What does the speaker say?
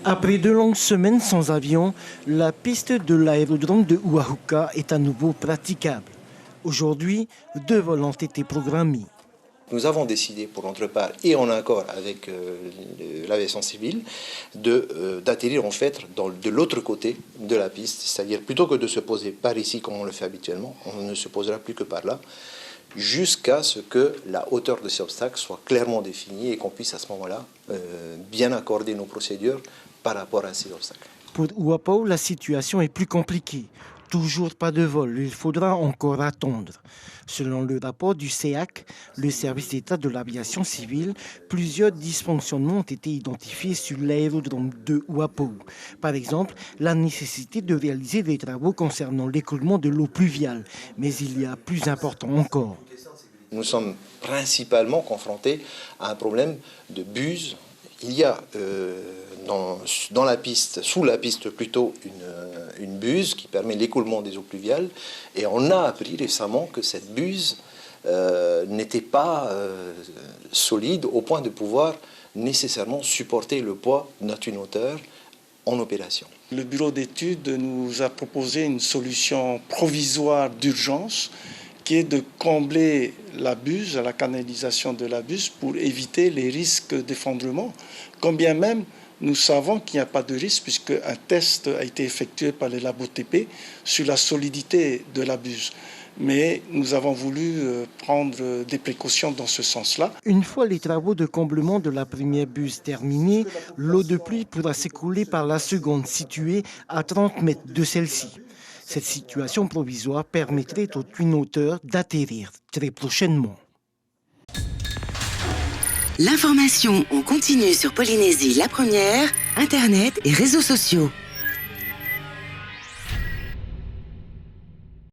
Après 2 longues semaines sans avion, la piste de l'aérodrome de Huajuca est à nouveau praticable. Aujourd'hui, 2 vols ont été programmés. Nous avons décidé pour notre part, et en accord avec l'aviation civile, d'atterrir en fait de l'autre côté de la piste. C'est-à-dire plutôt que de se poser par ici comme on le fait habituellement, on ne se posera plus que par là, jusqu'à ce que la hauteur de ces obstacles soit clairement définie et qu'on puisse à ce moment-là bien accorder nos procédures par rapport à ces obstacles. Pour Huapao, la situation est plus compliquée. Toujours pas de vol, il faudra encore attendre. Selon le rapport du SEAC, le service d'État de l'aviation civile, plusieurs dysfonctionnements ont été identifiés sur l'aérodrome de Huapao. Par exemple, la nécessité de réaliser des travaux concernant l'écoulement de l'eau pluviale. Mais il y a plus important encore. Nous sommes principalement confrontés à un problème de buse. Il y a dans la piste, sous la piste plutôt, une buse qui permet l'écoulement des eaux pluviales. Et on a appris récemment que cette buse n'était pas solide au point de pouvoir nécessairement supporter le poids d'un tunoteur en opération. Le bureau d'études nous a proposé une solution provisoire d'urgence qui est de combler la buse, la canalisation de la buse pour éviter les risques d'effondrement. Quand bien même nous savons qu'il n'y a pas de risque puisque un test a été effectué par les labos TP sur la solidité de la buse. Mais nous avons voulu prendre des précautions dans ce sens-là. Une fois les travaux de comblement de la première buse terminés, l'eau de pluie pourra s'écouler par la seconde située à 30 mètres de celle-ci. Cette situation provisoire permettrait aux tuinoteurs d'atterrir très prochainement. L'information en continu sur Polynésie la première, Internet et réseaux sociaux.